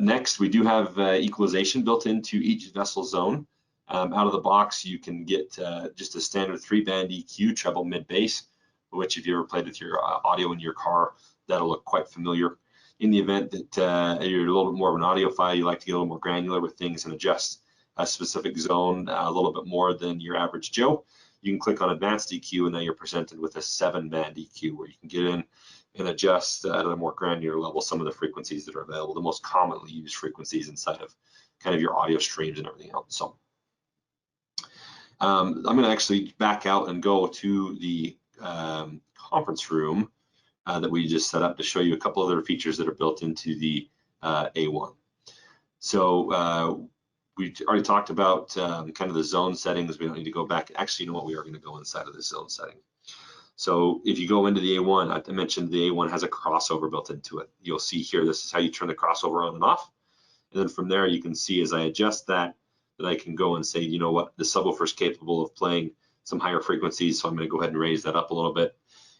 Next, we do have equalization built into each vessel zone. Out of the box, you can get just a standard 3-band EQ, treble, mid, bass, which if you ever played with your audio in your car, that'll look quite familiar. In the event that you're a little bit more of an audiophile, you like to get a little more granular with things and adjust a specific zone a little bit more than your average Joe, you can click on Advanced EQ, and now you're presented with a 7-band EQ where you can get in and adjust at a more granular level some of the frequencies that are available, the most commonly used frequencies inside of kind of your audio streams and everything else. So I'm going to actually back out and go to the conference room that we just set up to show you a couple other features that are built into the A1. So we already talked about kind of the zone settings. We don't need to go back. Actually, you know what? We are going to go inside of the zone setting. So if you go into the A1, I mentioned the A1 has a crossover built into it. You'll see here, this is how you turn the crossover on and off. And then from there, you can see as I adjust that I can go and say, you know what, the subwoofer is capable of playing some higher frequencies, so I'm going to go ahead and raise that up a little bit.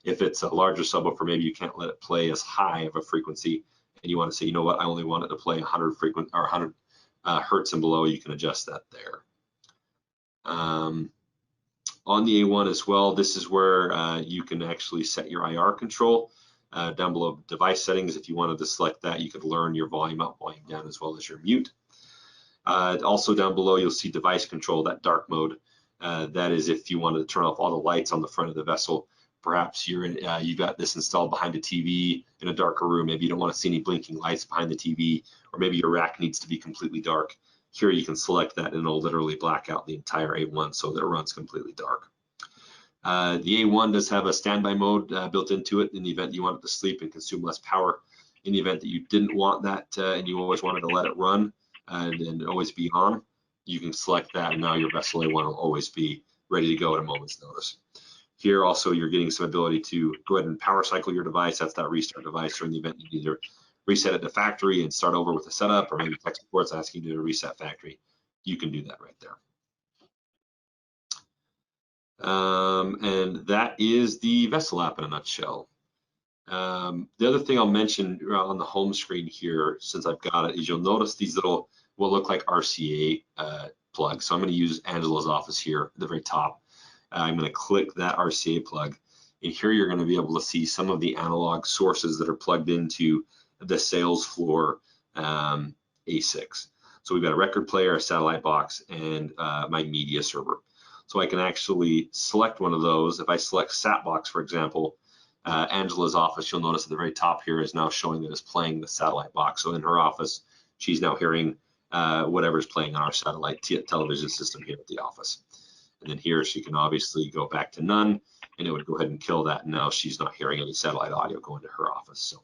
If it's a larger subwoofer, maybe you can't let it play as high of a frequency, and you want to say, you know what, I only want it to play 100 hertz and below. You can adjust that there. On the A1 as well, this is where you can actually set your IR control. Down below device settings, if you wanted to select that, you could learn your volume up, volume down, as well as your mute. Also down below, you'll see device control, that dark mode. That is if you wanted to turn off all the lights on the front of the vessel. Perhaps you've got this installed behind a TV in a darker room. Maybe you don't want to see any blinking lights behind the TV, or maybe your rack needs to be completely dark. Here you can select that and it'll literally black out the entire A1 so that it runs completely dark. The A1 does have a standby mode built into it in the event you want it to sleep and consume less power. In the event that you didn't want that and you always wanted to let it run and always be on, you can select that, and now your Vessel A1 will always be ready to go at a moment's notice. Here also you're getting some ability to go ahead and power cycle your device. That's that restart device, or in the event you need to reset it to factory and start over with a setup, or maybe tech support's asking you to reset factory. You can do that right there. And that is the Vessel app in a nutshell. The other thing I'll mention on the home screen here, since I've got it, is you'll notice these little, what look like RCA plugs. So I'm going to use Angela's office here at the very top. I'm going to click that RCA plug, and here you're going to be able to see some of the analog sources that are plugged into the sales floor A6. So we've got a record player, a satellite box, and my media server. So I can actually select one of those. If I select Sat Box, for example, Angela's office, you'll notice at the very top here is now showing that it's playing the satellite box. So in her office, she's now hearing whatever's playing on our satellite television system here at the office. And then here she can obviously go back to none, and it would go ahead and kill that. Now she's not hearing any satellite audio going to her office. So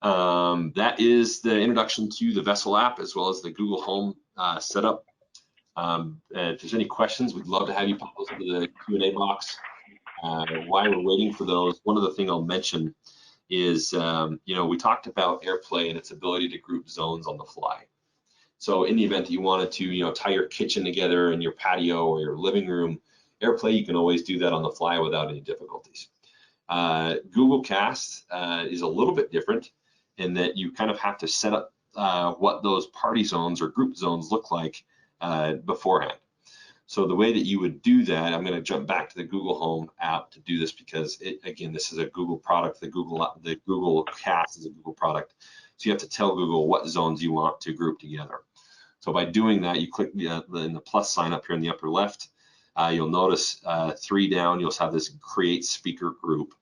that is the introduction to the Vessel app, as well as the Google Home setup. If there's any questions, we'd love to have you pop those into the Q&A box. While we're waiting for those, one other thing I'll mention is, we talked about AirPlay and its ability to group zones on the fly. So in the event that you wanted to, tie your kitchen together in your patio or your living room, AirPlay, you can always do that on the fly without any difficulties. Google Cast is a little bit different in that you kind of have to set up what those party zones or group zones look like beforehand. So the way that you would do that, I'm going to jump back to the Google Home app to do this because, again, this is a Google product. The Google Cast is a Google product. So you have to tell Google what zones you want to group together. So by doing that, you click in the plus sign up here in the upper left. You'll notice 3 down, you'll have this Create Speaker Group.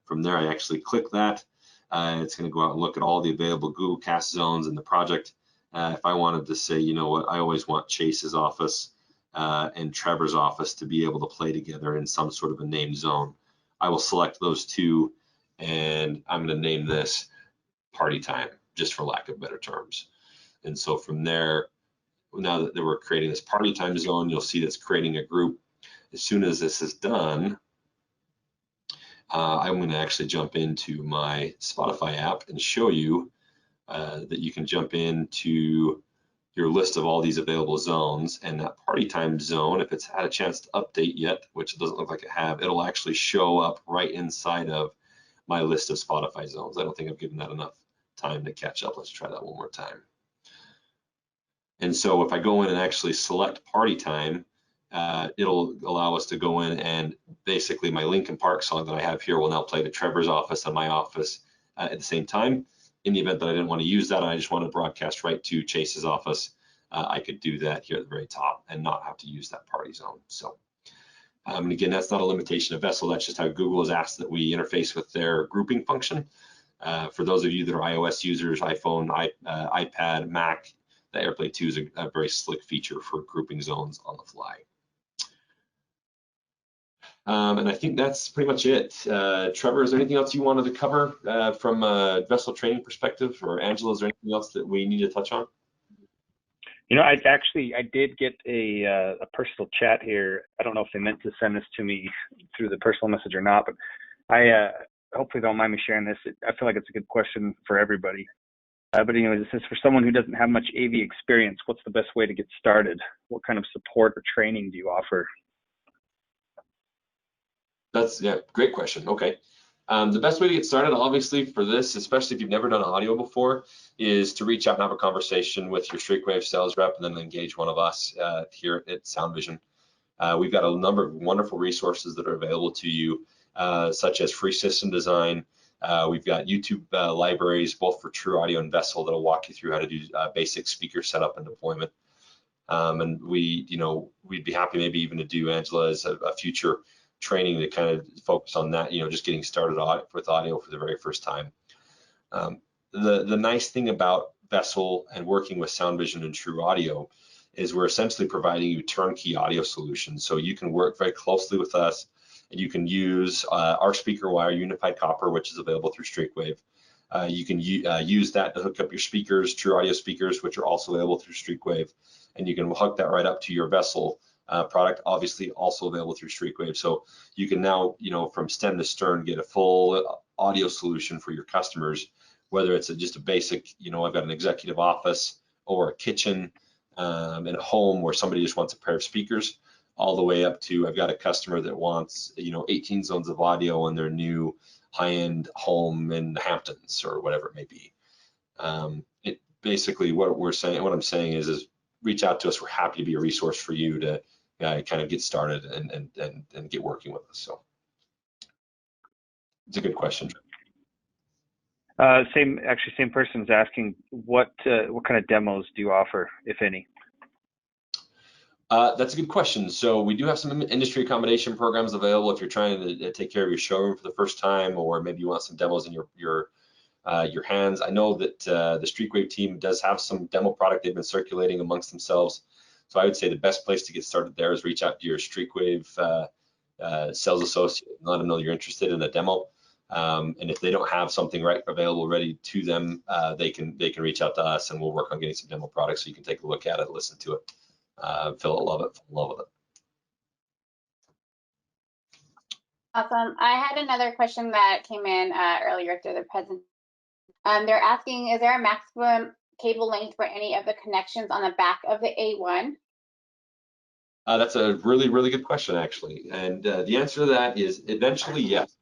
From there, I actually click that. It's going to go out and look at all the available Google Cast zones in the project. If I wanted to say, you know what, I always want Chase's office and Trevor's office to be able to play together in some sort of a named zone, I will select those 2 and I'm going to name this party time, just for lack of better terms. And so from there, now that we're creating this party time zone, you'll see that's creating a group. As soon as this is done, I'm going to actually jump into my Spotify app and show you that you can jump into your list of all these available zones, and that party time zone, if it's had a chance to update yet, which it doesn't look like it have, it'll actually show up right inside of my list of Spotify zones. I don't think I've given that enough time to catch up. Let's try that one more time. And so if I go in and actually select party time, it'll allow us to go in, and basically my Linkin Park song that I have here will now play to Trevor's office and my office at the same time. In the event that I didn't want to use that and I just want to broadcast right to Chase's office, I could do that here at the very top and not have to use that party zone. So, and again, that's not a limitation of VSSL. That's just how Google has asked that we interface with their grouping function. For those of you that are iOS users, iPhone, iPad, Mac, the AirPlay 2 is a very slick feature for grouping zones on the fly. And I think that's pretty much it. Trevor, is there anything else you wanted to cover from a VSSL training perspective, or Angela, is there anything else that we need to touch on? You know, I did get a personal chat here. I don't know if they meant to send this to me through the personal message or not, but I hopefully don't mind me sharing this. I feel like it's a good question for everybody. But anyways, it says, for someone who doesn't have much AV experience, what's the best way to get started? What kind of support or training do you offer? That's, yeah, great question. Okay. The best way to get started, obviously, for this, especially if you've never done audio before, is to reach out and have a conversation with your Streakwave sales rep, and then engage one of us here at Sound Vision. We've got a number of wonderful resources that are available to you, such as free system design. We've got YouTube libraries, both for True Audio and VSSL, that'll walk you through how to do basic speaker setup and deployment. And we'd be happy maybe even to do, Angela, as a future training to kind of focus on that, just getting started with audio for the very first time. The nice thing about VSSL and working with Sound Vision and True Audio is we're essentially providing you turnkey audio solutions. So you can work very closely with us, and you can use our speaker wire, unified copper, which is available through Streakwave. You can use that to hook up your speakers, True Audio speakers, which are also available through Streakwave, and you can hook that right up to your VSSL product, obviously also available through Streakwave. So you can now, from stem to stern, get a full audio solution for your customers, whether it's just a basic, I've got an executive office or a kitchen in a home where somebody just wants a pair of speakers, all the way up to I've got a customer that wants, 18 zones of audio in their new high-end home in the Hamptons or whatever it may be. It basically what I'm saying is reach out to us. We're happy to be a resource for you to kind of get started and get working with us. So it's a good question. Same person is asking, what kind of demos do you offer, if any? That's a good question. So we do have some industry accommodation programs available if you're trying to take care of your showroom for the first time, or maybe you want some demos in your hands. I know that the Streakwave team does have some demo product they've been circulating amongst themselves. So I would say the best place to get started there is reach out to your Streakwave sales associate and let them know you're interested in a demo. And if they don't have something available ready to them, they can reach out to us, and we'll work on getting some demo products so you can take a look at it, listen to it, fall in love with it. Awesome. I had another question that came in earlier through the presentation. They're asking, is there a maximum cable length for any of the connections on the back of the A1? That's a really, really good question, actually. And the answer to that is eventually yes.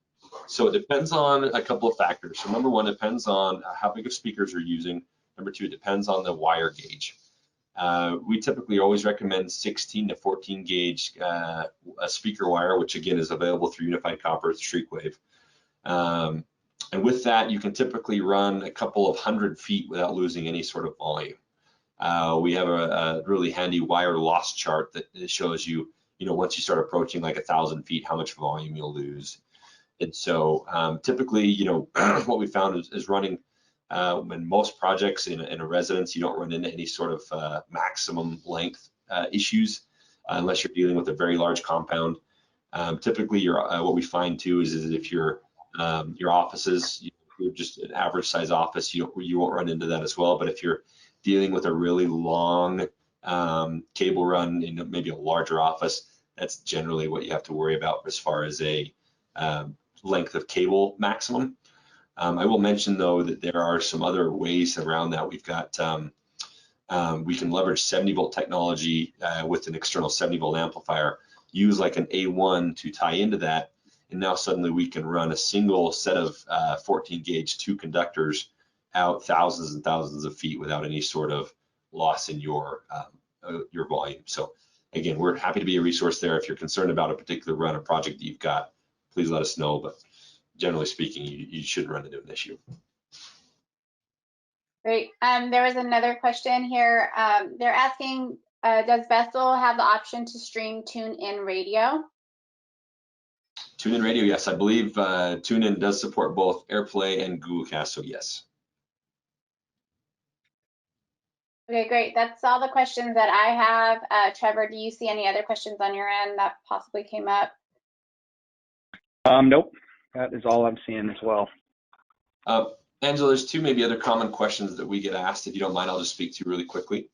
So it depends on a couple of factors. So number one, it depends on how big of speakers you're using. Number two, it depends on the wire gauge. We typically always recommend 16 to 14 gauge a speaker wire, which again is available through Unified Copper Streakwave. And with that, you can typically run a couple of 100 feet without losing any sort of volume. We have a really handy wire loss chart that shows you, once you start approaching like 1,000 feet, how much volume you'll lose. And so typically, what we found is running in most projects in a residence, you don't run into any sort of maximum length issues unless you're dealing with a very large compound. Typically, what we find too is if you're your offices, you're just an average size office, you won't run into that as well. But if you're dealing with a really long cable run in maybe a larger office, that's generally what you have to worry about as far as a length of cable maximum. I will mention though that there are some other ways around that. We've got we can leverage 70 volt technology with an external 70 volt amplifier, use like an A1 to tie into that, and now suddenly we can run a single set of 14 gauge 2 conductors out thousands and thousands of feet without any sort of loss in your volume. So again, we're happy to be a resource there. If you're concerned about a particular run or project that you've got, please let us know. But generally speaking, you shouldn't run into an issue. Great. There was another question here. They're asking, does VSSL have the option to stream TuneIn Radio? TuneIn Radio, yes. I believe TuneIn does support both AirPlay and Google Cast, so yes. Okay, great. That's all the questions that I have. Trevor, do you see any other questions on your end that possibly came up? Nope. That is all I'm seeing as well. Angela, there's 2 maybe other common questions that we get asked. If you don't mind, I'll just speak to really quickly.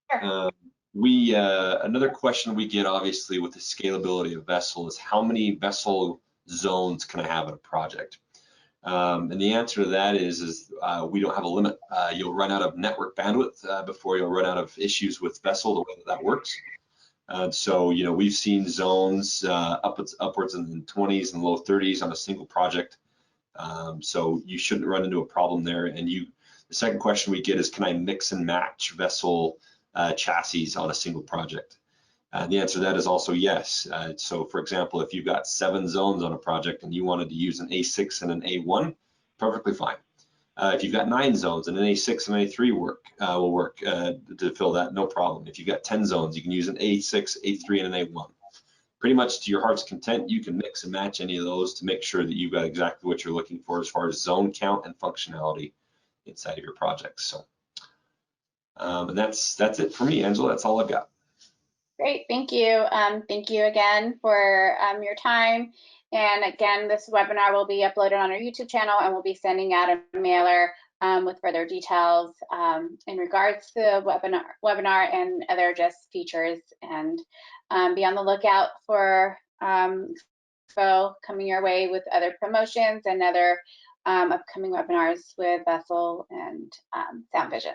Sure. Another question we get obviously with the scalability of VSSL is how many VSSL zones can I have in a project? And the answer to that is we don't have a limit. You'll run out of network bandwidth before you'll run out of issues with VSSL, the way that works. So, we've seen zones upwards in the 20s and low 30s on a single project. So you shouldn't run into a problem there. And the second question we get is, can I mix and match VSSL chassis on a single project? The answer to that is also yes. So for example, if you've got 7 zones on a project and you wanted to use an A6 and an A1, perfectly fine. If you've got 9 zones and an A6 and an A3 will work to fill that, no problem. If you've got 10 zones, you can use an A6, A3, and an A1. Pretty much to your heart's content, you can mix and match any of those to make sure that you've got exactly what you're looking for as far as zone count and functionality inside of your projects. So, and that's it for me, Angela. That's all I've got. Great, thank you. Thank you again for your time. And again, this webinar will be uploaded on our YouTube channel, and we'll be sending out a mailer with further details in regards to the webinar and other just features. And be on the lookout for coming your way with other promotions and other upcoming webinars with VSSL and Sound Vision.